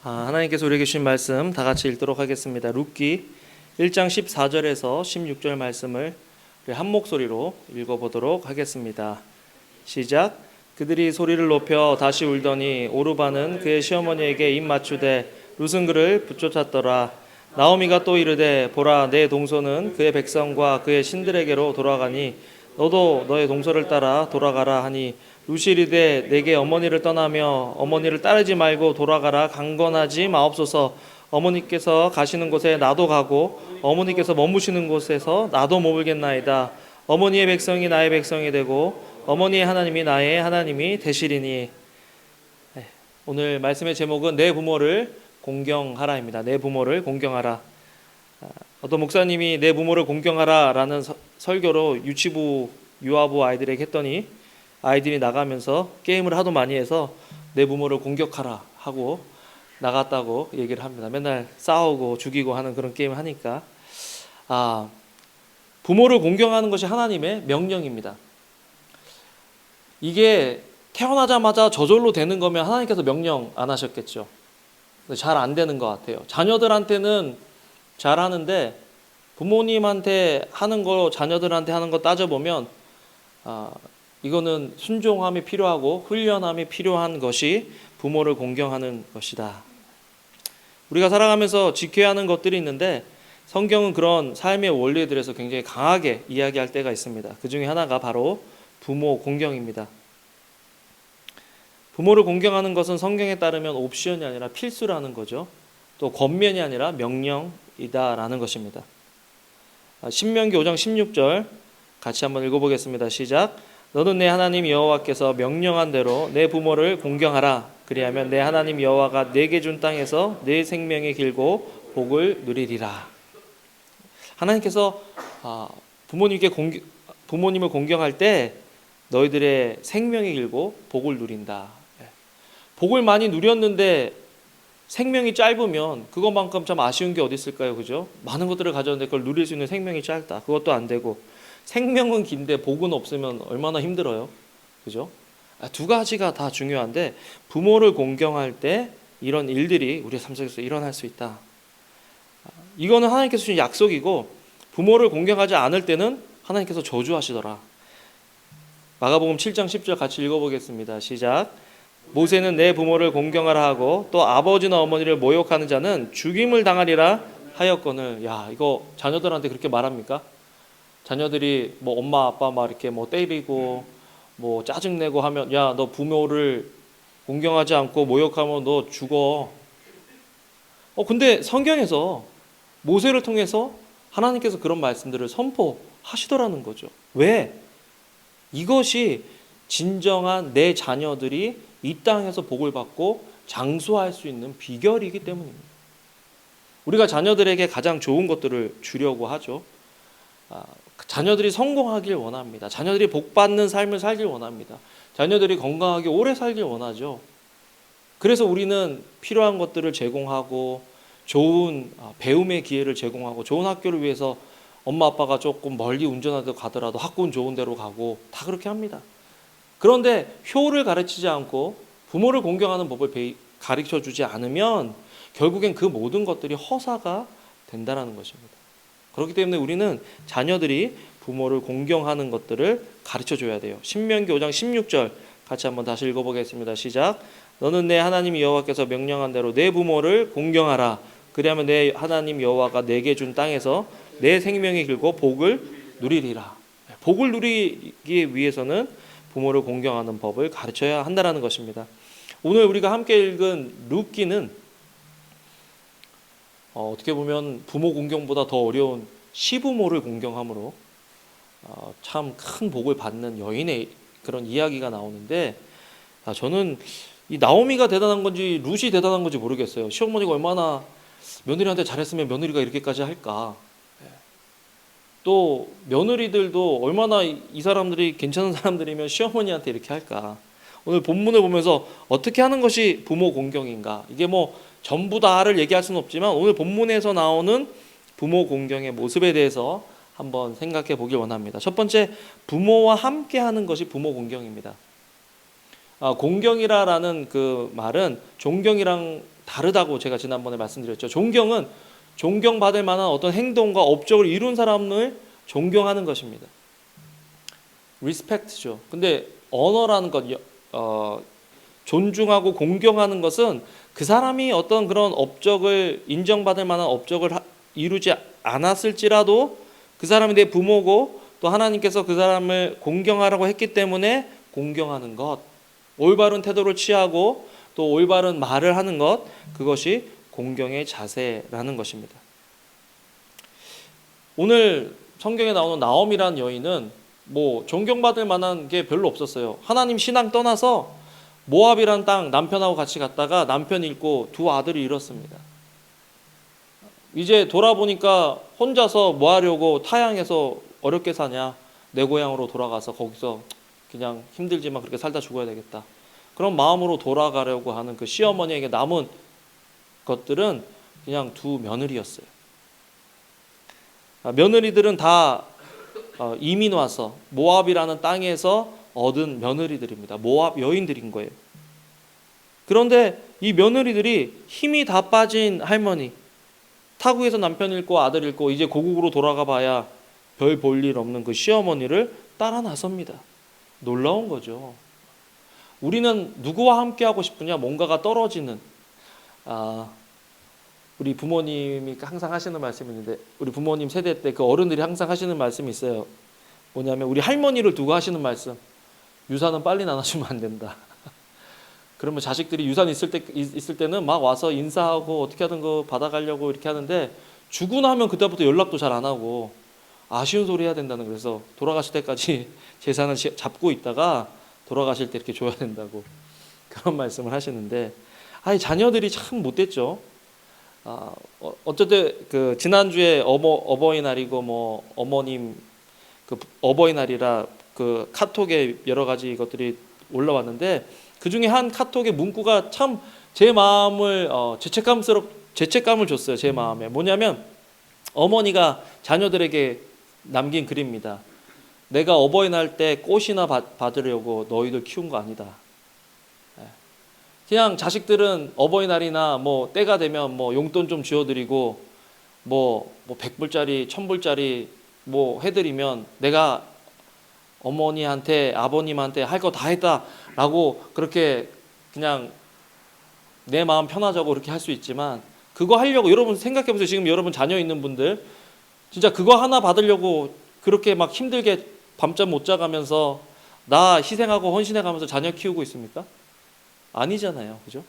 하나님께서 우리에게 주신 말씀 다 같이 읽도록 하겠습니다. 룻기 1장 14절에서 16절 말씀을 우리 한 목소리로 읽어보도록 하겠습니다. 시작. 그들이 소리를 높여 다시 울더니 오르바는 그의 시어머니에게 입 맞추되 룻은 그를 붙쫓았더라. 나오미가 또 이르되 보라, 내 동서는 그의 백성과 그의 신들에게로 돌아가니 너도 너의 동서를 따라 돌아가라 하니 룻이 이르되 내게 어머니를 떠나며 어머니를 따르지 말고 돌아가라 강건하지 마옵소서. 어머니께서 가시는 곳에 나도 가고 어머니께서 머무시는 곳에서 나도 머물겠나이다. 어머니의 백성이 나의 백성이 되고 어머니의 하나님이 나의 하나님이 되시리니. 오늘 말씀의 제목은 내 부모를 공경하라입니다. 내 부모를 공경하라. 어떤 목사님이 내 부모를 공경하라 라는 설교로 유치부 유아부 아이들에게 했더니 아이들이 나가면서 게임을 하도 많이 해서 내 부모를 공격하라 하고 나갔다고 얘기를 합니다. 맨날 싸우고 죽이고 하는 그런 게임을 하니까. 부모를 공경하는 것이 하나님의 명령입니다. 이게 태어나자마자 저절로 되는 거면 하나님께서 명령 안 하셨겠죠. 잘 안 되는 것 같아요. 자녀들한테는 잘 하는데 부모님한테 하는 거, 자녀들한테 하는 거 따져보면 이거는 순종함이 필요하고 훈련함이 필요한 것이 부모를 공경하는 것이다. 우리가 살아가면서 지켜야 하는 것들이 있는데 성경은 그런 삶의 원리에 대해서 굉장히 강하게 이야기할 때가 있습니다. 그 중에 하나가 바로 부모 공경입니다. 부모를 공경하는 것은 성경에 따르면 옵션이 아니라 필수라는 거죠. 또 권면이 아니라 명령이다라는 것입니다. 신명기 5장 16절 같이 한번 읽어보겠습니다. 시작. 너는 내 하나님 여호와께서 명령한 대로 내 부모를 공경하라. 그리하면 내 하나님 여호와가 내게 준 땅에서 내 생명이 길고 복을 누리리라. 하나님께서 부모님을 공경할 때 너희들의 생명이 길고 복을 누린다. 복을 많이 누렸는데 생명이 짧으면 그것만큼 참 아쉬운 게 어디 있을까요? 그죠? 많은 것들을 가졌는데 그걸 누릴 수 있는 생명이 짧다. 그것도 안 되고 생명은 긴데 복은 없으면 얼마나 힘들어요. 그죠? 두 가지가 다 중요한데 부모를 공경할 때 이런 일들이 우리 삶 속에서 일어날 수 있다. 이거는 하나님께서 주신 약속이고 부모를 공경하지 않을 때는 하나님께서 저주하시더라. 마가복음 7장 10절 같이 읽어보겠습니다. 시작. 모세는 내 부모를 공경하라 하고 또 아버지나 어머니를 모욕하는 자는 죽임을 당하리라 하였거늘. 야, 이거 자녀들한테 그렇게 말합니까? 자녀들이 뭐 엄마 아빠 막 이렇게 뭐 때리고 뭐 짜증내고 하면 야, 너 부모를 공경하지 않고 모욕하면 너 죽어. 근데 성경에서 모세를 통해서 하나님께서 그런 말씀들을 선포하시더라는 거죠. 왜? 이것이 진정한 내 자녀들이 이 땅에서 복을 받고 장수할 수 있는 비결이기 때문입니다. 우리가 자녀들에게 가장 좋은 것들을 주려고 하죠. 자녀들이 성공하길 원합니다. 자녀들이 복받는 삶을 살길 원합니다. 자녀들이 건강하게 오래 살길 원하죠. 그래서 우리는 필요한 것들을 제공하고 좋은 배움의 기회를 제공하고 좋은 학교를 위해서 엄마 아빠가 조금 멀리 운전하러 가더라도 학군 좋은 데로 가고 다 그렇게 합니다. 그런데 효를 가르치지 않고 부모를 공경하는 법을 가르쳐주지 않으면 결국엔 그 모든 것들이 허사가 된다는 것입니다. 그렇기 때문에 우리는 자녀들이 부모를 공경하는 것들을 가르쳐줘야 돼요. 신명기 5장 16절 같이 한번 다시 읽어보겠습니다. 시작. 너는 내 하나님 여호와께서 명령한 대로 내 부모를 공경하라. 그리하면 내 하나님 여호와가 내게 준 땅에서 내 생명이 길고 복을 누리리라. 복을 누리기 위해서는 부모를 공경하는 법을 가르쳐야 한다는 것입니다. 오늘 우리가 함께 읽은 룻기는 어떻게 보면 부모 공경보다 더 어려운 시부모를 공경함으로 참 큰 복을 받는 여인의 그런 이야기가 나오는데 저는 이 나오미가 대단한 건지 룻이 대단한 건지 모르겠어요. 시어머니가 얼마나 며느리한테 잘했으면 며느리가 이렇게까지 할까. 또 며느리들도 얼마나 이 사람들이 괜찮은 사람들이면 시어머니한테 이렇게 할까. 오늘 본문을 보면서 어떻게 하는 것이 부모 공경인가. 이게 뭐 전부 다를 얘기할 수는 없지만 오늘 본문에서 나오는 부모 공경의 모습에 대해서 한번 생각해 보길 원합니다. 첫 번째, 부모와 함께 하는 것이 부모 공경입니다. 공경이라는 그 말은 존경이랑 다르다고 제가 지난번에 말씀드렸죠. 존경은 존경받을 만한 어떤 행동과 업적을 이룬 사람을 존경하는 것입니다. 리스펙트죠. 근데 언어라는 것, 존중하고 공경하는 것은 그 사람이 어떤 그런 업적을 인정받을 만한 업적을 이루지 않았을지라도 그 사람이 내 부모고 또 하나님께서 그 사람을 공경하라고 했기 때문에 공경하는 것, 올바른 태도를 취하고 또 올바른 말을 하는 것, 그것이 공경의 자세라는 것입니다. 오늘 성경에 나오는 나오미라는 여인은 뭐 존경받을 만한 게 별로 없었어요. 하나님 신앙 떠나서 모압이란 땅 남편하고 같이 갔다가 남편 잃고 두 아들을 잃었습니다. 이제 돌아보니까 혼자서 뭐 하려고 타향에서 어렵게 사냐, 내 고향으로 돌아가서 거기서 그냥 힘들지만 그렇게 살다 죽어야 되겠다, 그런 마음으로 돌아가려고 하는 그 시어머니에게 남은 것들은 그냥 두 며느리였어요. 며느리들은 다 이민 와서 모압이라는 땅에서 얻은 며느리들입니다. 모압 여인들인 거예요. 그런데 이 며느리들이 힘이 다 빠진 할머니, 타국에서 남편 잃고 아들 잃고 이제 고국으로 돌아가 봐야 별 볼 일 없는 그 시어머니를 따라 나섭니다. 놀라운 거죠. 우리는 누구와 함께 하고 싶으냐? 뭔가가 떨어지는, 우리 부모님이 항상 하시는 말씀이 있는데, 우리 부모님 세대 때 그 어른들이 항상 하시는 말씀이 있어요. 뭐냐면 우리 할머니를 두고 하시는 말씀, 유산은 빨리 나눠주면 안 된다. 그러면 자식들이 유산 있을 때는 막 와서 인사하고 어떻게 하든 거 받아가려고 이렇게 하는데, 주고 나면 그때부터 연락도 잘 안 하고 아쉬운 소리 해야 된다는, 그래서 돌아가실 때까지 재산을 잡고 있다가 돌아가실 때 이렇게 줘야 된다고 그런 말씀을 하시는데, 자녀들이 참 못됐죠. 어쨌든 그 지난주에 어버이날이고 뭐 어머님 그 어버이날이라 그 카톡에 여러 가지 것들이 올라왔는데, 그 중에 한 카톡의 문구가 참 제 마음을 죄책감을 줬어요. 제 마음에 뭐냐면, 어머니가 자녀들에게 남긴 글입니다. 내가 어버이날 때 꽃이나 받으려고 너희들 키운 거 아니다. 그냥 자식들은 어버이날이나 뭐 때가 되면 뭐 용돈 좀 쥐어드리고 뭐 100불짜리 1000불짜리 뭐 해드리면 내가 어머니한테 아버님한테 할 거 다 했다라고 그렇게 그냥 내 마음 편하자고 그렇게 할 수 있지만, 그거 하려고 여러분 생각해 보세요. 지금 여러분 자녀 있는 분들 진짜 그거 하나 받으려고 그렇게 막 힘들게 밤잠 못 자가면서 나 희생하고 헌신해 가면서 자녀 키우고 있습니까? 아니잖아요. 그죠?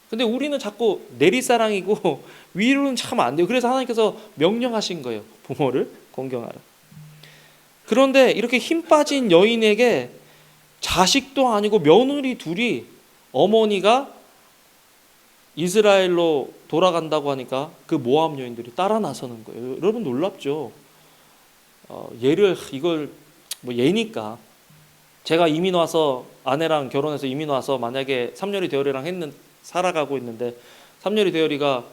근데 우리는 자꾸 내리사랑이고 위로는 참 안 돼요. 그래서 하나님께서 명령하신 거예요. 부모를 공경하라. 그런데 이렇게 힘 빠진 여인에게 자식도 아니고 며느리 둘이, 어머니가 이스라엘로 돌아간다고 하니까 그 모압 여인들이 따라 나서는 거예요. 여러분 놀랍죠? 이걸 뭐 예니까, 제가 이민 와서 아내랑 결혼해서 이민 와서 만약에 삼녀리 대열이랑 살아가고 있는데 삼녀리 대열이가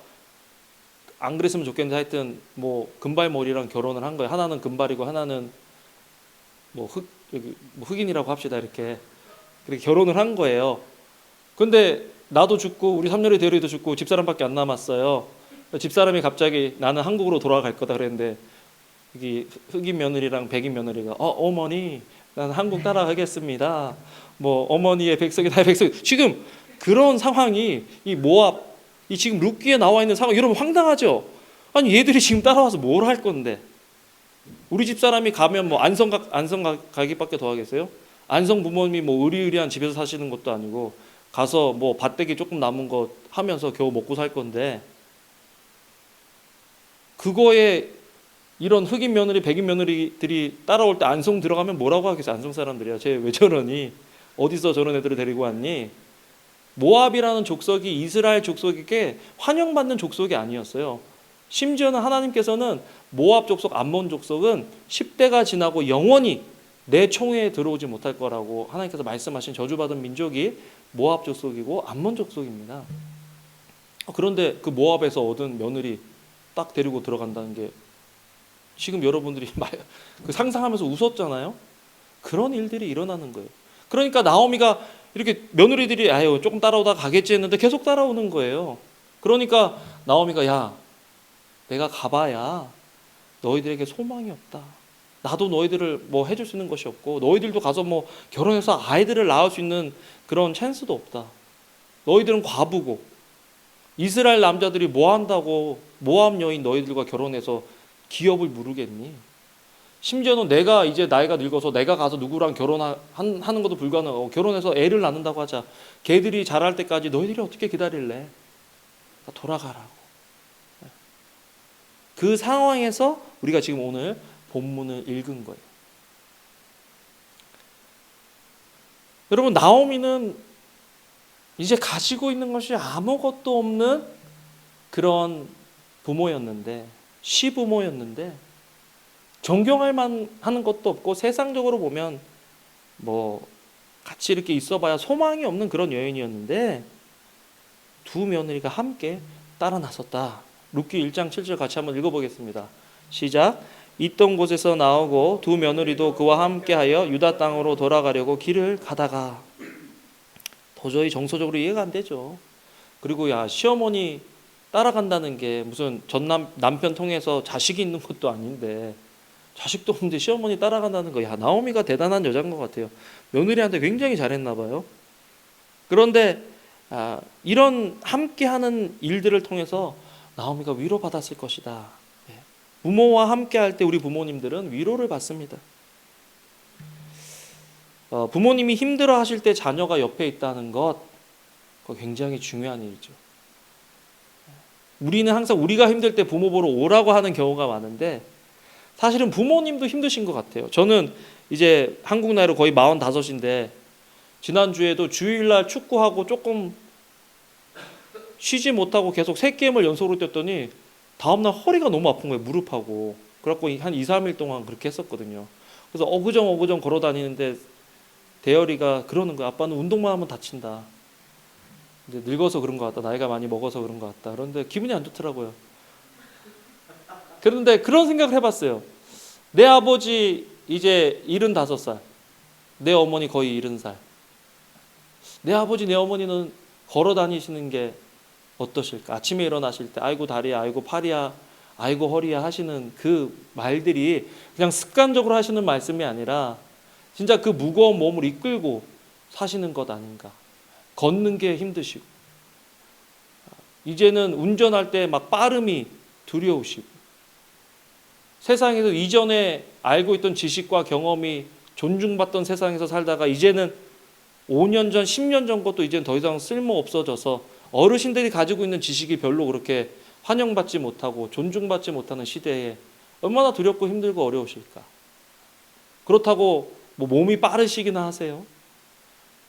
안 그랬으면 좋겠는데 하여튼 뭐 금발머리랑 결혼을 한 거예요. 하나는 금발이고 하나는 뭐 흑인이라고 합시다. 이렇게 결혼을 한 거예요. 근데 나도 죽고 우리 삼녀리 대열이도 죽고 집사람밖에 안 남았어요. 집사람이 갑자기 나는 한국으로 돌아갈 거다 그랬는데, 여기 흑인 며느리랑 백인 며느리가 어머니 나는 한국 따라가겠습니다. 뭐 어머니의 백성이 나의 백성. 지금 그런 상황이 이 모압, 이 지금 룻기에 나와 있는 상황, 여러분 황당하죠? 아니 얘들이 지금 따라와서 뭘 할 건데? 우리 집 사람이 가면 뭐 안성 가기밖에 더 하겠어요? 안성 부모님이 뭐 의리의리한 집에서 사시는 것도 아니고 가서 뭐 밭대기 조금 남은 거 하면서 겨우 먹고 살 건데, 그거에 이런 흑인 며느리, 백인 며느리들이 따라올 때 안성 들어가면 뭐라고 하겠어요? 안성 사람들이야. 쟤 왜 저러니? 어디서 저런 애들을 데리고 왔니? 모압이라는 족속이 이스라엘 족속에게 환영받는 족속이 아니었어요. 심지어는 하나님께서는 모압 족속, 암몬 족속은 10대가 지나고 영원히 내 총회에 들어오지 못할 거라고 하나님께서 말씀하신 저주받은 민족이 모압 족속이고 암몬 족속입니다. 그런데 그 모압에서 얻은 며느리 딱 데리고 들어간다는 게, 지금 여러분들이 그 상상하면서 웃었잖아요. 그런 일들이 일어나는 거예요. 그러니까 나오미가 이렇게 며느리들이 아유 조금 따라오다 가겠지 했는데 계속 따라오는 거예요. 그러니까 나오미가 야 내가 가봐야 너희들에게 소망이 없다. 나도 너희들을 뭐 해줄 수 있는 것이 없고 너희들도 가서 뭐 결혼해서 아이들을 낳을 수 있는 그런 찬스도 없다. 너희들은 과부고 이스라엘 남자들이 뭐 한다고 모압 여인 너희들과 결혼해서 기업을 무르겠니? 심지어는 내가 이제 나이가 늙어서 내가 가서 누구랑 결혼하는 것도 불가능하고 결혼해서 애를 낳는다고 하자. 걔들이 자랄 때까지 너희들이 어떻게 기다릴래? 돌아가라고. 그 상황에서 우리가 지금 오늘 본문을 읽은 거예요. 여러분 나오미는 이제 가지고 있는 것이 아무것도 없는 그런 부모였는데 시부모였는데 존경할 만하는 것도 없고 세상적으로 보면 뭐 같이 이렇게 있어봐야 소망이 없는 그런 여인이었는데 두 며느리가 함께 따라 나섰다. 룻기 1장 7절 같이 한번 읽어보겠습니다. 시작. 있던 곳에서 나오고 두 며느리도 그와 함께하여 유다 땅으로 돌아가려고 길을 가다가 도저히 정서적으로 이해가 안 되죠. 그리고 야 시어머니 따라간다는 게 무슨 남편 통해서 자식이 있는 것도 아닌데 자식도 없는데 시어머니 따라간다는 거, 야 나오미가 대단한 여자인 것 같아요. 며느리한테 굉장히 잘했나 봐요. 그런데 이런 함께하는 일들을 통해서 나오미가 위로받았을 것이다. 부모와 함께할 때 우리 부모님들은 위로를 받습니다. 부모님이 힘들어하실 때 자녀가 옆에 있다는 것, 그거 굉장히 중요한 일이죠. 우리는 항상 우리가 힘들 때 부모 보러 오라고 하는 경우가 많은데 사실은 부모님도 힘드신 것 같아요. 저는 이제 한국 나이로 거의 45인데 지난주에도 주일날 축구하고 조금 쉬지 못하고 계속 3게임을 연속으로 뛰었더니 다음날 허리가 너무 아픈 거예요. 무릎하고. 그래갖고 한 2, 3일 동안 그렇게 했었거든요. 그래서 어그정 걸어 다니는데 대열이가 그러는 거야. 아빠는 운동만 하면 다친다. 이제 늙어서 그런 것 같다. 나이가 많이 먹어서 그런 것 같다. 그런데 기분이 안 좋더라고요. 그런데 그런 생각을 해봤어요. 내 아버지 이제 75살, 내 어머니 거의 70살. 내 아버지, 내 어머니는 걸어 다니시는 게 어떠실까? 아침에 일어나실 때 아이고 다리야, 아이고 팔이야, 아이고 허리야 하시는 그 말들이 그냥 습관적으로 하시는 말씀이 아니라 진짜 그 무거운 몸을 이끌고 사시는 것 아닌가. 걷는 게 힘드시고 이제는 운전할 때 막 빠름이 두려우시고 세상에서 이전에 알고 있던 지식과 경험이 존중받던 세상에서 살다가 이제는 5년 전, 10년 전 것도 이제는 더 이상 쓸모 없어져서 어르신들이 가지고 있는 지식이 별로 그렇게 환영받지 못하고 존중받지 못하는 시대에 얼마나 두렵고 힘들고 어려우실까. 그렇다고 뭐 몸이 빠르시기나 하세요.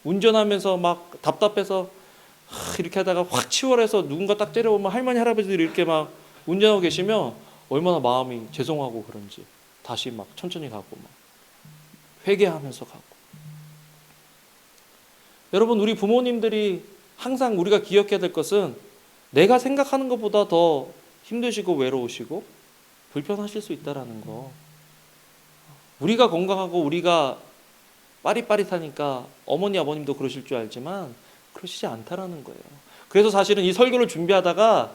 운전하면서 막 답답해서 이렇게 하다가 확 치월해서 누군가 딱 때려오면 할머니 할아버지들이 이렇게 막 운전하고 계시면 얼마나 마음이 죄송하고 그런지 다시 막 천천히 가고 막 회개하면서 가고. 여러분 우리 부모님들이 항상 우리가 기억해야 될 것은 내가 생각하는 것보다 더 힘드시고 외로우시고 불편하실 수 있다라는 거. 우리가 건강하고 우리가 빠릿빠릿하니까 어머니 아버님도 그러실 줄 알지만 그러시지 않다라는 거예요. 그래서 사실은 이 설교를 준비하다가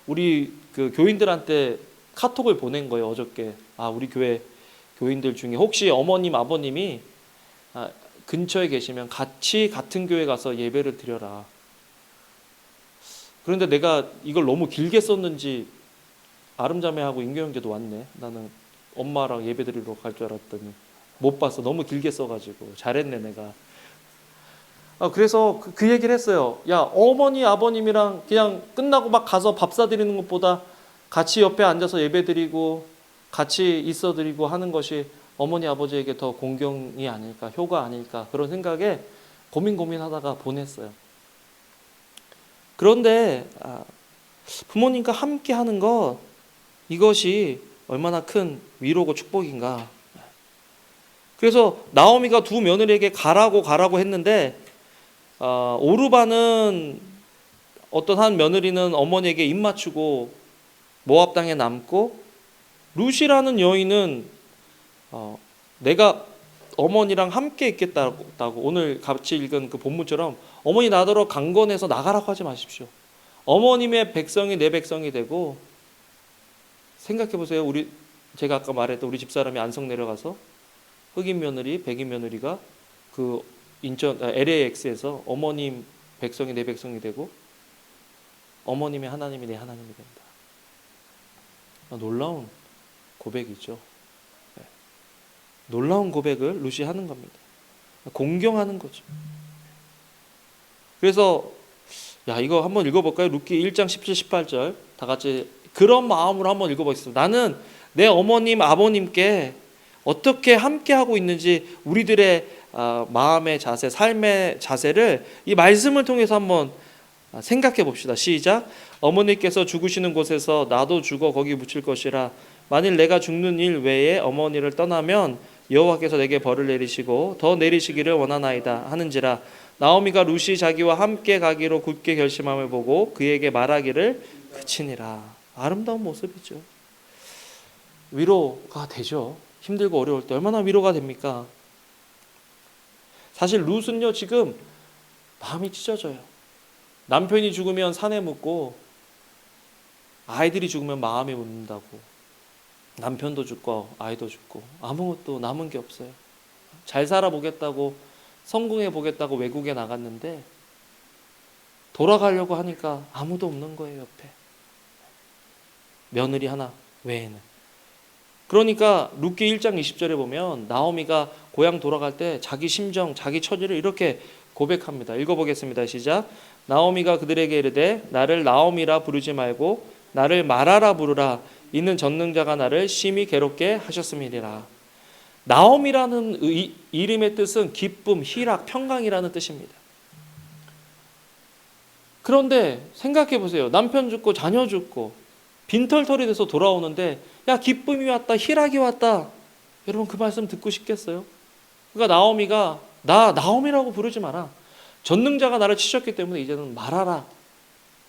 우리 그 교인들한테 카톡을 보낸 거예요. 어저께 우리 교회 교인들 중에 혹시 어머님 아버님이 근처에 계시면 같이 같은 교회 가서 예배를 드려라. 그런데 내가 이걸 너무 길게 썼는지 아름자매하고 인교 형제도 왔네. 나는 엄마랑 예배 드리러 갈 줄 알았더니 못 봤어. 너무 길게 써가지고 잘했네 내가. 그래서 그 얘기를 했어요. 야 어머니 아버님이랑 그냥 끝나고 막 가서 밥 사드리는 것보다 같이 옆에 앉아서 예배 드리고 같이 있어 드리고 하는 것이 어머니 아버지에게 더 공경이 아닐까, 효가 아닐까 그런 생각에 고민하다가 보냈어요. 그런데 부모님과 함께 하는 것, 이것이 얼마나 큰 위로고 축복인가. 그래서 나오미가 두 며느리에게 가라고 했는데 오르바는 어떤 한 며느리는 어머니에게 입 맞추고 모압 땅에 남고 룻이라는 여인은 내가 어머니랑 함께 있겠다고 오늘 같이 읽은 그 본문처럼 어머니 나더러 강건해서 나가라고 하지 마십시오. 어머님의 백성이 내 백성이 되고 생각해 보세요. 제가 아까 말했던 우리 집사람이 안성 내려가서 흑인 며느리, 백인 며느리가 그 인천 LAX에서 어머님 백성이 내 백성이 되고 어머님의 하나님이 내 하나님이 된다. 놀라운 고백이죠. 네. 놀라운 고백을 루시 하는 겁니다. 공경하는 거죠. 그래서 이거 한번 읽어볼까요? 룻기 1장 17, 18절 다 같이 그런 마음으로 한번 읽어보겠습니다. 나는 내 어머님, 아버님께 어떻게 함께하고 있는지 우리들의 마음의 자세, 삶의 자세를 이 말씀을 통해서 한번 생각해 봅시다. 시작. 어머니께서 죽으시는 곳에서 나도 죽어 거기 묻힐 것이라. 만일 내가 죽는 일 외에 어머니를 떠나면 여호와께서 내게 벌을 내리시고 더 내리시기를 원하나이다 하는지라. 나오미가 룻이 자기와 함께 가기로 굳게 결심함을 보고 그에게 말하기를 그치니라. 아름다운 모습이죠. 위로가 되죠. 힘들고 어려울 때 얼마나 위로가 됩니까? 사실 룻은요 지금 마음이 찢어져요. 남편이 죽으면 산에 묻고 아이들이 죽으면 마음이 묻는다고. 남편도 죽고 아이도 죽고 아무것도 남은 게 없어요. 잘 살아보겠다고 성공해 보겠다고 외국에 나갔는데 돌아가려고 하니까 아무도 없는 거예요. 옆에 며느리 하나 외에는. 그러니까 룻기 1장 20절에 보면 나오미가 고향 돌아갈 때 자기 심정, 자기 처지를 이렇게 고백합니다. 읽어보겠습니다. 시작. 나오미가 그들에게 이르되 나를 나오미라 부르지 말고 나를 마라라 부르라. 이는 전능자가 나를 심히 괴롭게 하셨음이니라. 나오미라는 이름의 뜻은 기쁨, 희락, 평강이라는 뜻입니다. 그런데 생각해 보세요. 남편 죽고 자녀 죽고 빈털털이 돼서 돌아오는데 기쁨이 왔다, 희락이 왔다. 여러분 그 말씀 듣고 싶겠어요? 그러니까 나오미가 나 나오미라고 부르지 마라. 전능자가 나를 치셨기 때문에 이제는 말하라.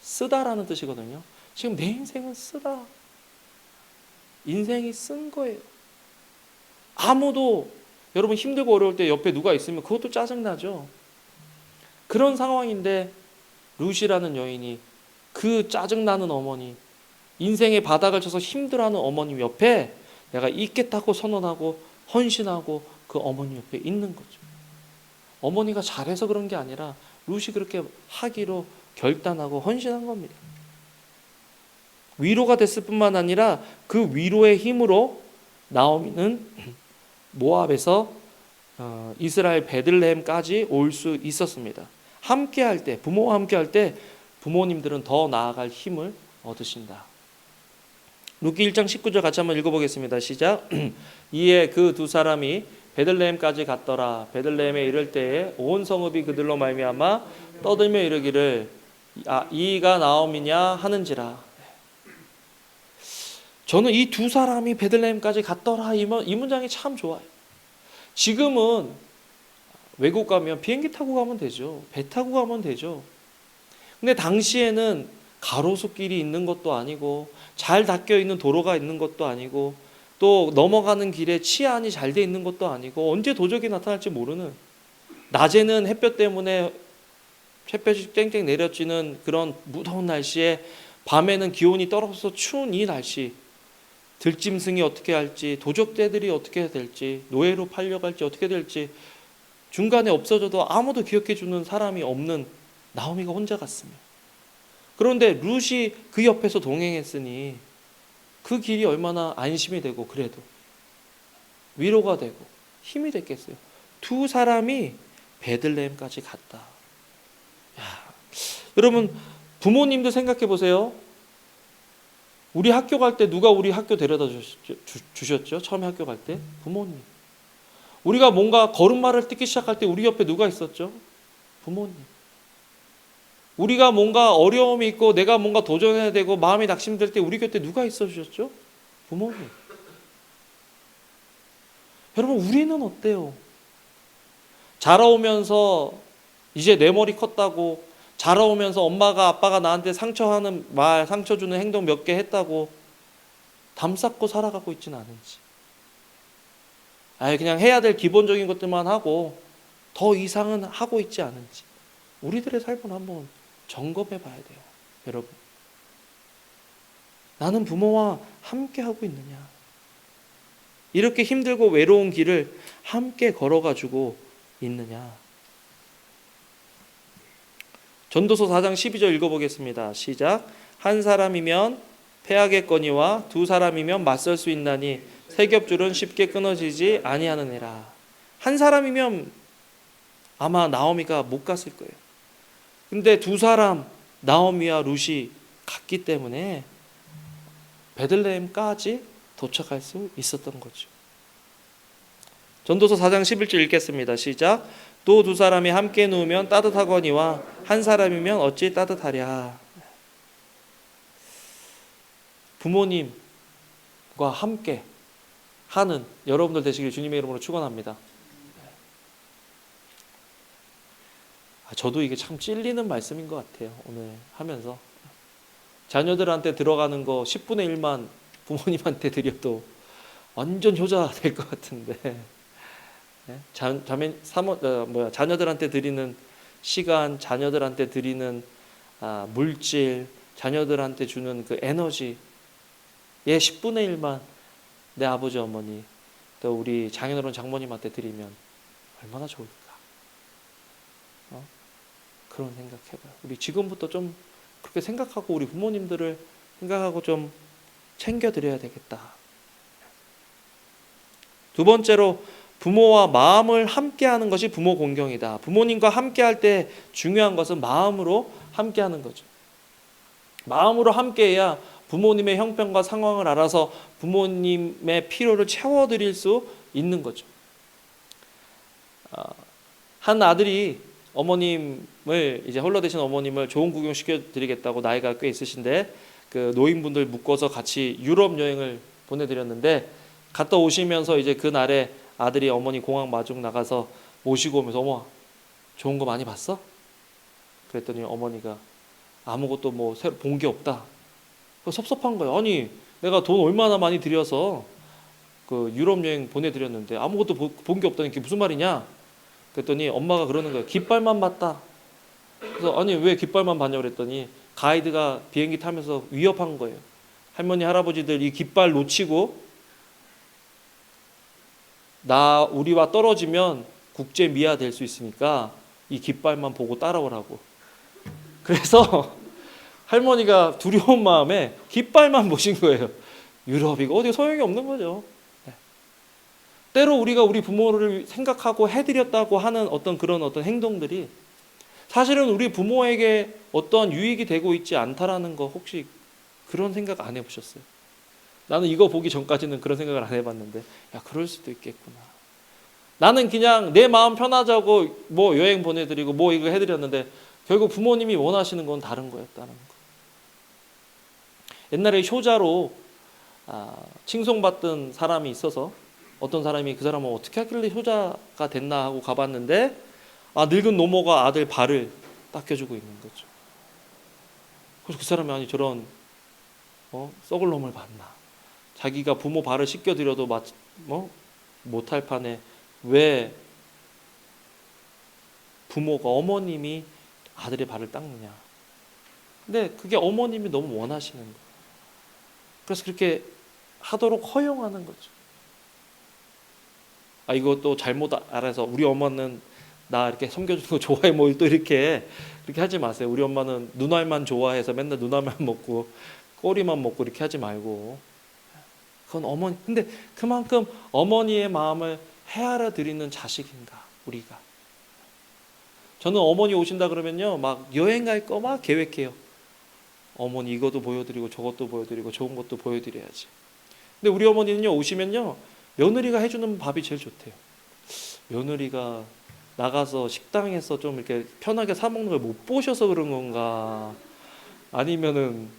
쓰다라는 뜻이거든요. 지금 내 인생은 쓰다. 인생이 쓴 거예요. 아무도 여러분 힘들고 어려울 때 옆에 누가 있으면 그것도 짜증나죠. 그런 상황인데 룻이라는 여인이 그 짜증나는 어머니, 인생의 바닥을 쳐서 힘들어하는 어머님 옆에 내가 있겠다고 선언하고 헌신하고 그 어머니 옆에 있는 거죠. 어머니가 잘해서 그런 게 아니라 룻이 그렇게 하기로 결단하고 헌신한 겁니다. 위로가 됐을 뿐만 아니라 그 위로의 힘으로 나오미는 모압에서 이스라엘 베들레헴까지 올 수 있었습니다. 함께할 때, 부모와 함께할 때 부모님들은 더 나아갈 힘을 얻으신다. 룻기 1장 19절 같이 한번 읽어보겠습니다. 시작. 이에 그 두 사람이 베들레헴까지 갔더라. 베들레헴에 이를 때에 온 성읍이 그들로 말미암아 떠들며 이르기를 이가 나오미냐 하는지라. 저는 이 두 사람이 베들레헴까지 갔더라 이 문장이 참 좋아요. 지금은 외국 가면 비행기 타고 가면 되죠. 배 타고 가면 되죠. 근데 당시에는 가로수길이 있는 것도 아니고 잘 닦여 있는 도로가 있는 것도 아니고 또 넘어가는 길에 치안이 잘 돼 있는 것도 아니고 언제 도적이 나타날지 모르는, 낮에는 햇볕 때문에 햇볕이 땡땡 내려지는 그런 무더운 날씨에 밤에는 기온이 떨어져서 추운 이 날씨, 들짐승이 어떻게 할지, 도적떼들이 어떻게 될지, 노예로 팔려갈지 어떻게 될지 중간에 없어져도 아무도 기억해 주는 사람이 없는 나오미가 혼자 갔습니다. 그런데 룻이 그 옆에서 동행했으니 그 길이 얼마나 안심이 되고 그래도 위로가 되고 힘이 됐겠어요. 두 사람이 베들레헴까지 갔다. 여러분 부모님도 생각해 보세요. 우리 학교 갈 때 누가 우리 학교 데려다 주셨죠? 처음에 학교 갈 때? 부모님. 우리가 뭔가 걸음마를 뛰기 시작할 때 우리 옆에 누가 있었죠? 부모님. 우리가 뭔가 어려움이 있고 내가 뭔가 도전해야 되고 마음이 낙심될 때 우리 곁에 누가 있어 주셨죠? 부모님. 여러분 우리는 어때요? 자라오면서 이제 내 머리 컸다고, 자라오면서 엄마가 아빠가 나한테 상처하는 말, 상처 주는 행동 몇 개 했다고 담쌓고 살아가고 있지는 않은지. 아예 그냥 해야 될 기본적인 것들만 하고 더 이상은 하고 있지 않은지 우리들의 삶을 한번 점검해 봐야 돼요. 여러분, 나는 부모와 함께 하고 있느냐? 이렇게 힘들고 외로운 길을 함께 걸어가지고 있느냐? 전도서 4장 12절 읽어보겠습니다. 시작. 한 사람이면 패하겠거니와 두 사람이면 맞설 수 있나니 세 겹줄은 쉽게 끊어지지 아니하느니라. 한 사람이면 아마 나오미가 못 갔을 거예요. 근데 두 사람, 나오미와 룻이 갔기 때문에 베들레헴까지 도착할 수 있었던 거죠. 전도서 4장 11절 읽겠습니다. 시작. 또 두 사람이 함께 누우면 따뜻하거니와 한 사람이면 어찌 따뜻하랴. 부모님과 함께 하는 여러분들 되시길 주님의 이름으로 축원합니다. 저도 이게 참 찔리는 말씀인 것 같아요. 오늘 하면서 자녀들한테 들어가는 거 10분의 1만 부모님한테 드려도 완전 효자 될 것 같은데 자녀들한테 드리는 시간, 자녀들한테 드리는 물질, 자녀들한테 주는 그 에너지의 10분의 1만 내 아버지 어머니 또 우리 장인어른 장모님한테 드리면 얼마나 좋을까. 그런 생각해봐요. 우리 지금부터 좀 그렇게 생각하고 우리 부모님들을 생각하고 좀 챙겨드려야 되겠다. 두 번째로 부모와 마음을 함께하는 것이 부모 공경이다. 부모님과 함께할 때 중요한 것은 마음으로 함께하는 거죠. 마음으로 함께해야 부모님의 형편과 상황을 알아서 부모님의 필요를 채워드릴 수 있는 거죠. 한 아들이 어머님을 이제 홀로 되신 어머님을 좋은 구경 시켜드리겠다고 나이가 꽤 있으신데 그 노인분들 묶어서 같이 유럽 여행을 보내드렸는데 갔다 오시면서 이제 그 날에 아들이 어머니 공항 마중 나가서 모시고 오면서 어머 좋은 거 많이 봤어? 그랬더니 어머니가 아무것도 뭐 새로 본 게 없다. 섭섭한 거예요. 아니 내가 돈 얼마나 많이 들여서 그 유럽 여행 보내드렸는데 아무것도 본 게 없다는 게 무슨 말이냐? 그랬더니 엄마가 그러는 거예요. 깃발만 봤다. 그래서 아니 왜 깃발만 봤냐고 그랬더니 가이드가 비행기 타면서 위협한 거예요. 할머니 할아버지들 이 깃발 놓치고 우리와 떨어지면 국제 미아 될 수 있으니까 이 깃발만 보고 따라오라고. 그래서 할머니가 두려운 마음에 깃발만 보신 거예요. 유럽이고 어디 소용이 없는 거죠. 때로 우리가 우리 부모를 생각하고 해드렸다고 하는 어떤 그런 어떤 행동들이 사실은 우리 부모에게 어떠한 유익이 되고 있지 않다라는 거 혹시 그런 생각 안 해보셨어요? 나는 이거 보기 전까지는 그런 생각을 안 해봤는데 야 그럴 수도 있겠구나. 나는 그냥 내 마음 편하자고 뭐 여행 보내드리고 뭐 이거 해드렸는데 결국 부모님이 원하시는 건 다른 거였다는 거. 옛날에 효자로 칭송받던 사람이 있어서 어떤 사람이 그 사람은 어떻게 하길래 효자가 됐나 하고 가봤는데 늙은 노모가 아들 발을 닦여주고 있는 거죠. 그래서 그 사람이 아니 저런 썩을 놈을 봤나. 자기가 부모 발을 씻겨드려도 못할 판에 왜 부모가 어머님이 아들의 발을 닦느냐. 근데 그게 어머님이 너무 원하시는 거예요. 그래서 그렇게 하도록 허용하는 거죠. 이것도 잘못 알아서 우리 엄마는 나 이렇게 섬겨주는 거 좋아해 뭐 또 이렇게 그렇게 하지 마세요. 우리 엄마는 눈알만 좋아해서 맨날 눈알만 먹고 꼬리만 먹고 이렇게 하지 말고 그건 어머니. 근데 그만큼 어머니의 마음을 헤아려 드리는 자식인가 우리가. 저는 어머니 오신다 그러면요 막 여행 갈 거 막 계획해요. 어머니 이것도 보여드리고 저것도 보여드리고 좋은 것도 보여드려야지. 근데 우리 어머니는요 오시면요 며느리가 해주는 밥이 제일 좋대요. 며느리가 나가서 식당에서 좀 이렇게 편하게 사 먹는 걸 못 보셔서 그런 건가 아니면은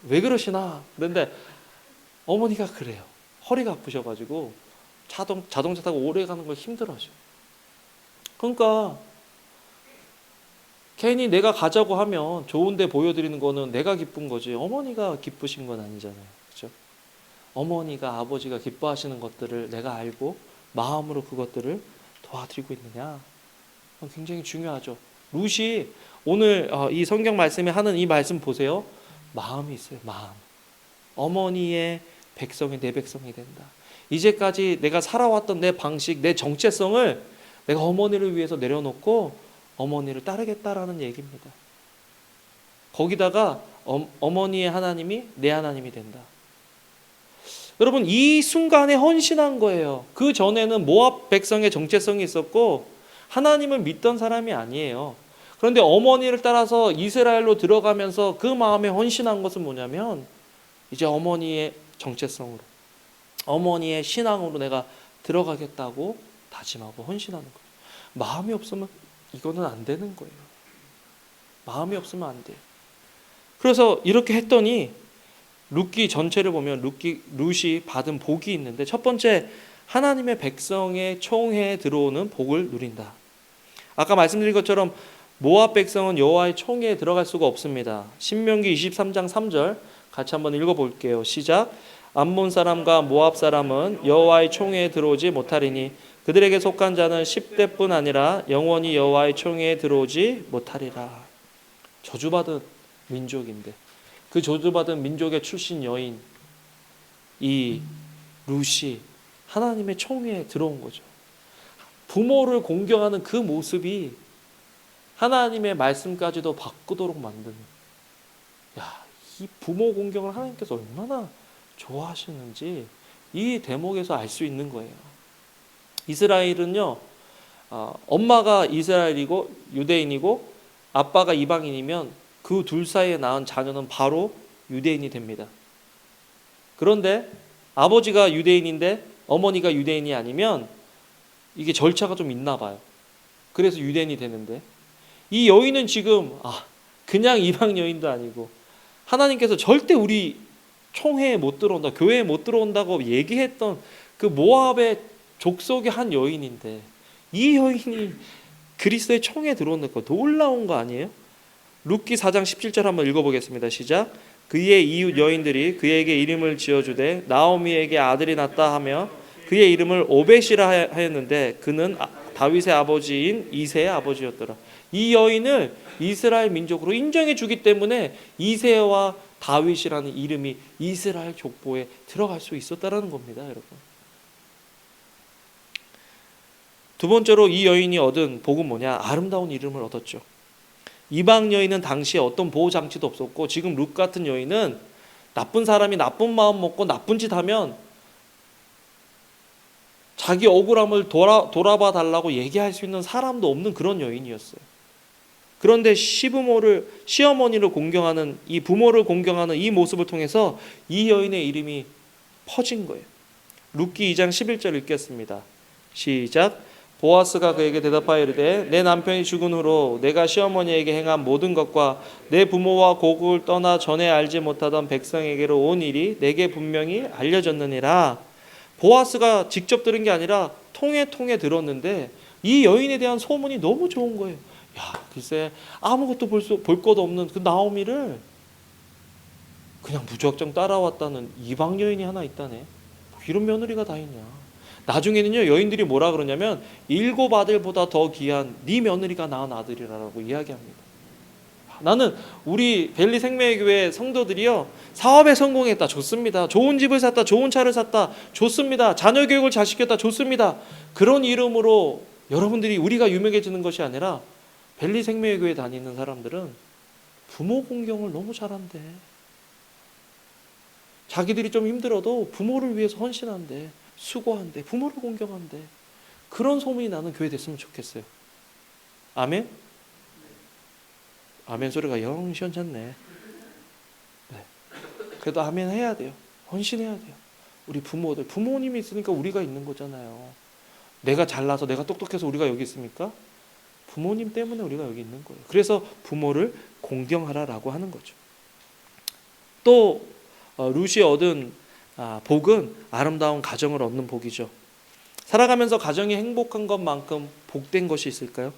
왜 그러시나. 그런데 어머니가 그래요. 허리가 아프셔가지고 자동차 타고 오래 가는 걸 힘들어하셔. 그러니까 괜히 내가 가자고 하면 좋은 데 보여드리는 거는 내가 기쁜 거지 어머니가 기쁘신 건 아니잖아요. 그렇죠? 어머니가 아버지가 기뻐하시는 것들을 내가 알고 마음으로 그것들을 도와드리고 있느냐? 굉장히 중요하죠. 룻이 오늘 이 성경 말씀에 하는 이 말씀 보세요. 마음이 있어요. 마음. 어머니의 백성이 내 백성이 된다. 이제까지 내가 살아왔던 내 방식, 내 정체성을 내가 어머니를 위해서 내려놓고 어머니를 따르겠다라는 얘기입니다. 거기다가 어머니의 하나님이 내 하나님이 된다. 여러분, 이 순간에 헌신한 거예요. 그 전에는 모압 백성의 정체성이 있었고 하나님을 믿던 사람이 아니에요. 그런데 어머니를 따라서 이스라엘로 들어가면서 그 마음에 헌신한 것은 뭐냐면 이제 어머니의 정체성으로, 어머니의 신앙으로 내가 들어가겠다고 다짐하고 헌신하는 거예요. 마음이 없으면 이거는 안 되는 거예요. 마음이 없으면 안 돼요. 그래서 이렇게 했더니 룻기 전체를 보면 룻이 받은 복이 있는데, 첫 번째, 하나님의 백성의 총회에 들어오는 복을 누린다. 아까 말씀드린 것처럼 모압 백성은 여호와의 총회에 들어갈 수가 없습니다. 신명기 23장 3절 같이 한번 읽어볼게요. 시작. 암몬 사람과 모압 사람은 여호와의 총회에 들어오지 못하리니 그들에게 속한 자는 10대뿐 아니라 영원히 여호와의 총회에 들어오지 못하리라. 저주받은 민족인데 그 저주받은 민족의 출신 여인 이 룻이 하나님의 총회에 들어온 거죠. 부모를 공경하는 그 모습이 하나님의 말씀까지도 바꾸도록 만드는, 이 부모 공경을 하나님께서 얼마나 좋아하시는지 이 대목에서 알 수 있는 거예요. 이스라엘은요, 엄마가 이스라엘이고 유대인이고 아빠가 이방인이면 그 둘 사이에 낳은 자녀는 바로 유대인이 됩니다. 그런데 아버지가 유대인인데 어머니가 유대인이 아니면 이게 절차가 좀 있나 봐요. 그래서 유대인이 되는데, 이 여인은 지금 그냥 이방 여인도 아니고 하나님께서 절대 우리 총회에 못 들어온다, 교회에 못 들어온다고 얘기했던 그 모압의 족속의 한 여인인데 이 여인이 그리스도의 총회에 들어오는 거 놀라운 거 아니에요? 룻기 4장 17절 한번 읽어보겠습니다. 시작. 그의 이웃 여인들이 그에게 이름을 지어주되 나오미에게 아들이 낳았다 하며 그의 이름을 오벳이라 하였는데 그는 다윗의 아버지인 이새의 아버지였더라. 이 여인을 이스라엘 민족으로 인정해 주기 때문에 이새와 다윗이라는 이름이 이스라엘 족보에 들어갈 수 있었다라는 겁니다, 여러분. 두 번째로 이 여인이 얻은 복은 뭐냐? 아름다운 이름을 얻었죠. 이방 여인은 당시에 어떤 보호 장치도 없었고, 지금 룻 같은 여인은 나쁜 사람이 나쁜 마음 먹고 나쁜 짓 하면 자기 억울함을 돌아봐 달라고 얘기할 수 있는 사람도 없는 그런 여인이었어요. 그런데 시어머니를 공경하는, 이 부모를 공경하는 이 모습을 통해서 이 여인의 이름이 퍼진 거예요. 룻기 2장 11절 읽겠습니다. 시작. 보아스가 그에게 대답하여 이르되 내 남편이 죽은 후로 내가 시어머니에게 행한 모든 것과 내 부모와 고국을 떠나 전에 알지 못하던 백성에게로 온 일이 내게 분명히 알려졌느니라. 보아스가 직접 들은 게 아니라 통해 들었는데 이 여인에 대한 소문이 너무 좋은 거예요. 글쎄 아무것도 볼 것 없는 그 나오미를 그냥 무작정 따라왔다는 이방 여인이 하나 있다네. 이런 며느리가 다 있냐. 나중에는요, 여인들이 뭐라 그러냐면 7 아들보다 더 귀한 네 며느리가 낳은 아들이라고 이야기합니다. 나는 우리 벨리 생명교회 성도들이요, 사업에 성공했다, 좋습니다. 좋은 집을 샀다, 좋은 차를 샀다, 좋습니다. 자녀 교육을 잘 시켰다, 좋습니다. 그런 이름으로 여러분들이, 우리가 유명해지는 것이 아니라 벨리 생명교회 다니는 사람들은 부모 공경을 너무 잘한대. 자기들이 좀 힘들어도 부모를 위해서 헌신한대, 수고한대, 부모를 공경한대. 그런 소문이 나는 교회 됐으면 좋겠어요. 아멘? 아멘 소리가 영 시원찮네. 네. 그래도 아멘 해야 돼요. 헌신해야 돼요. 우리 부모들, 부모님이 있으니까 우리가 있는 거잖아요. 내가 잘나서 내가 똑똑해서 우리가 여기 있습니까? 부모님 때문에 우리가 여기 있는 거예요. 그래서 부모를 공경하라라고 하는 거죠. 또 룻이 얻은 복은 아름다운 가정을 얻는 복이죠. 살아가면서 가정이 행복한 것만큼 복된 것이 있을까요?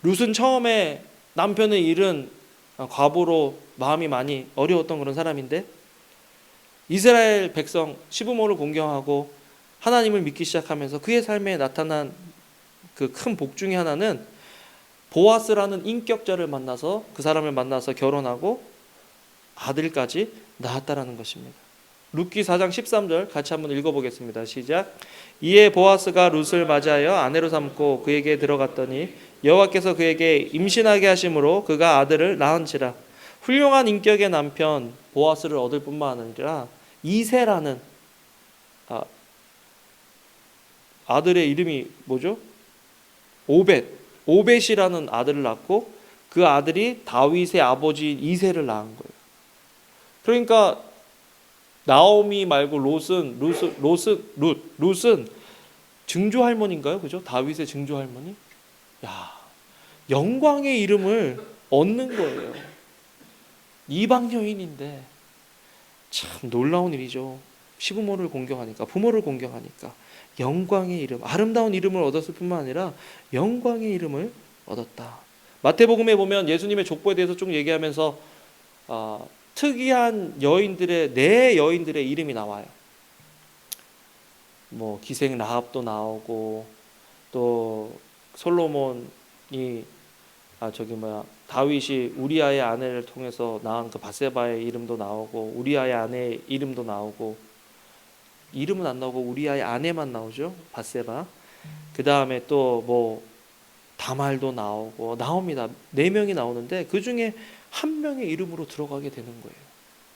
룻은 처음에 남편을 잃은 과부로 마음이 많이 어려웠던 그런 사람인데, 이스라엘 백성 시부모를 공경하고 하나님을 믿기 시작하면서 그의 삶에 나타난 그 큰 복 중에 하나는 보아스라는 인격자를 만나서 그 사람을 만나서 결혼하고 아들까지 낳았다라는 것입니다. 룻기 4장 13절 같이 한번 읽어보겠습니다. 시작. 이에 보아스가 룻을 맞이하여 아내로 삼고 그에게 들어갔더니 여호와께서 그에게 임신하게 하심으로 그가 아들을 낳은지라. 훌륭한 인격의 남편 보아스를 얻을 뿐만 아니라 이세라는 아들의 이름이 뭐죠? 오벳이라는 아들을 낳고 그 아들이 다윗의 아버지 이세를 낳은 거예요. 그러니까 나오미 말고 룻은 증조 할머니인가요? 그죠? 다윗의 증조 할머니? 야, 영광의 이름을 얻는 거예요. 이방 여인인데 참 놀라운 일이죠. 시부모를 공경하니까, 부모를 공경하니까 영광의 이름, 아름다운 이름을 얻었을 뿐만 아니라 영광의 이름을 얻었다. 마태복음에 보면 예수님의 족보에 대해서 쭉 얘기하면서 특이한 여인들의 네 여인들의 이름이 나와요. 뭐 기생 라합도 나오고 또 솔로몬이 다윗이 우리아의 아내를 통해서 낳은 그 바세바의 이름도 나오고 우리아의 아내의 이름도 나오고 이름은 안 나오고 우리아의 아내만 나오죠. 바세바. 그 다음에 또 뭐 다말도 나오고 나옵니다. 4명이 나오는데 그 중에 한 명의 이름으로 들어가게 되는 거예요.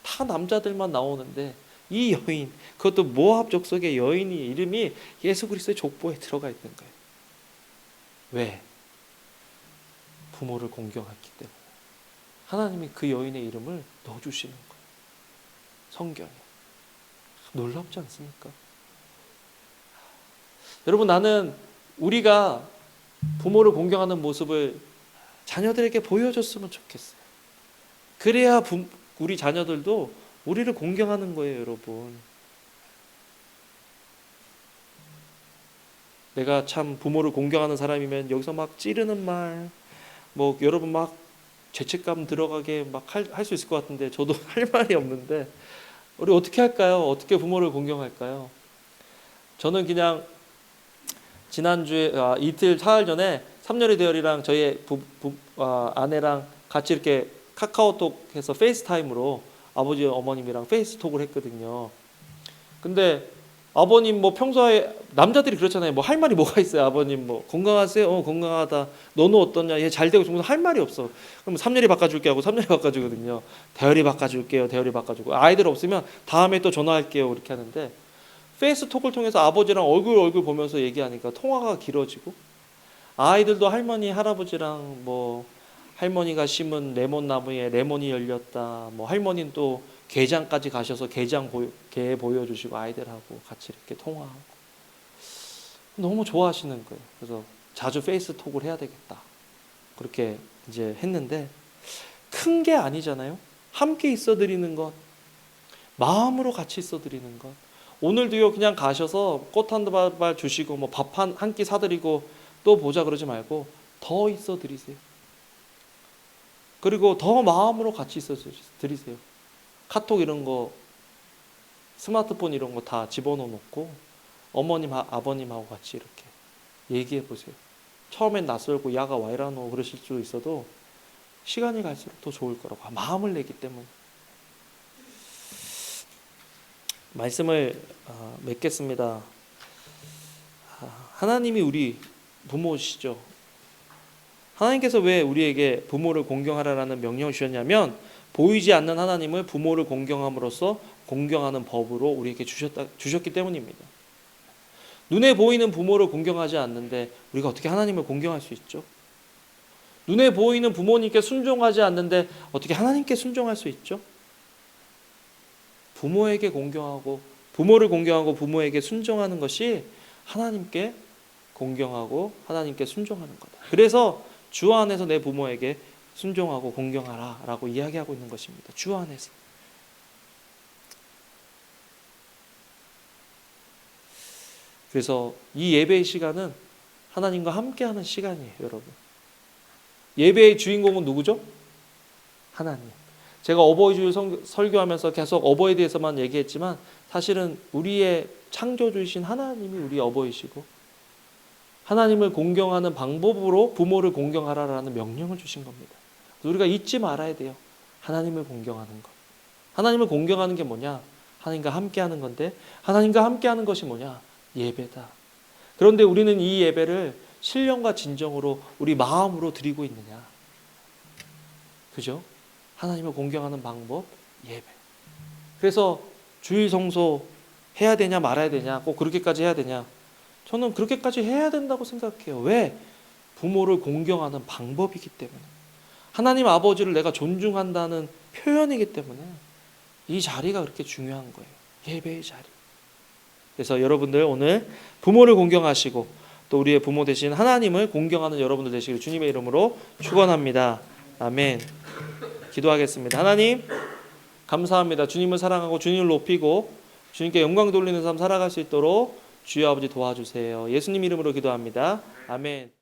다 남자들만 나오는데 이 여인, 그것도 모압 족속의 여인이 이름이 예수 그리스도의 족보에 들어가 있는 거예요. 왜? 부모를 공경했기 때문에. 하나님이 그 여인의 이름을 넣어주시는 거예요. 성경에. 놀랍지 않습니까? 여러분, 나는 우리가 부모를 공경하는 모습을 자녀들에게 보여줬으면 좋겠어요. 그래야 우리 자녀들도 우리를 공경하는 거예요, 여러분. 내가 참 부모를 공경하는 사람이면 여기서 막 찌르는 말, 뭐 여러분 막 죄책감 들어가게 막 할 수 있을 것 같은데 저도 할 말이 없는데 우리 어떻게 할까요? 어떻게 부모를 공경할까요? 저는 그냥 지난주에 이틀 사흘 전에 삼년의 대열이랑 저희 아내랑 같이 이렇게 카카오톡해서 페이스타임으로 아버지 어머님이랑 페이스톡을 했거든요. 근데 아버님 뭐 평소에 남자들이 그렇잖아요. 뭐 할 말이 뭐가 있어요. 아버님 뭐 건강하세요? 건강하다. 너는 어떠냐? 얘 잘 되고 싶은 할 말이 없어. 그럼 3년이 바꿔줄게 하고 3년이 바꿔주거든요. 대열이 바꿔줄게요. 대열이 바꿔주고 아이들 없으면 다음에 또 전화할게요. 이렇게 하는데 페이스톡을 통해서 아버지랑 얼굴 보면서 얘기하니까 통화가 길어지고 아이들도 할머니 할아버지랑 뭐 할머니가 심은 레몬 나무에 레몬이 열렸다. 뭐 할머니는 또 게장까지 가셔서 게 보여주시고 아이들하고 같이 이렇게 통화하고 너무 좋아하시는 거예요. 그래서 자주 페이스톡을 해야 되겠다. 그렇게 이제 했는데 큰 게 아니잖아요. 함께 있어 드리는 것, 마음으로 같이 있어 드리는 것. 오늘도요 그냥 가셔서 꽃 한 발 주시고 뭐 밥 한 끼 사드리고 또 보자 그러지 말고 더 있어 드리세요. 그리고 더 마음으로 같이 있어 드리세요. 카톡 이런 거, 스마트폰 이런 거 다 집어넣어 놓고 어머님, 아버님하고 같이 이렇게 얘기해 보세요. 처음엔 낯설고 야가 와이라노 그러실 수 있어도 시간이 갈수록 더 좋을 거라고 마음을 내기 때문에. 말씀을 맺겠습니다. 하나님이 우리 부모시죠. 하나님께서 왜 우리에게 부모를 공경하라는 명령을 주셨냐면 보이지 않는 하나님을 부모를 공경함으로써 공경하는 법으로 우리에게 주셨기 때문입니다. 눈에 보이는 부모를 공경하지 않는데 우리가 어떻게 하나님을 공경할 수 있죠? 눈에 보이는 부모님께 순종하지 않는데 어떻게 하나님께 순종할 수 있죠? 부모를 공경하고 부모에게 순종하는 것이 하나님께 공경하고 하나님께 순종하는 거다. 그래서 주 안에서 내 부모에게 순종하고 공경하라 라고 이야기하고 있는 것입니다. 주 안에서. 그래서 이 예배의 시간은 하나님과 함께하는 시간이에요, 여러분. 예배의 주인공은 누구죠? 하나님. 제가 어버이주일 설교하면서 계속 어버이에 대해서만 얘기했지만 사실은 우리의 창조주이신 하나님이 우리 어버이시고 하나님을 공경하는 방법으로 부모를 공경하라라는 명령을 주신 겁니다. 우리가 잊지 말아야 돼요. 하나님을 공경하는 것. 하나님을 공경하는 게 뭐냐? 하나님과 함께하는 건데 하나님과 함께하는 것이 뭐냐? 예배다. 그런데 우리는 이 예배를 신령과 진정으로 우리 마음으로 드리고 있느냐? 그죠? 하나님을 공경하는 방법, 예배. 그래서 주일 성소 해야 되냐 말아야 되냐, 꼭 그렇게까지 해야 되냐? 저는 그렇게까지 해야 된다고 생각해요. 왜? 부모를 공경하는 방법이기 때문에. 하나님 아버지를 내가 존중한다는 표현이기 때문에 이 자리가 그렇게 중요한 거예요. 예배의 자리. 그래서 여러분들 오늘 부모를 공경하시고 또 우리의 부모 되신 하나님을 공경하는 여러분들 되시길 주님의 이름으로 축원합니다. 아멘. 기도하겠습니다. 하나님 감사합니다. 주님을 사랑하고 주님을 높이고 주님께 영광 돌리는 삶 살아갈 수 있도록 주여 아버지 도와주세요. 예수님 이름으로 기도합니다. 아멘.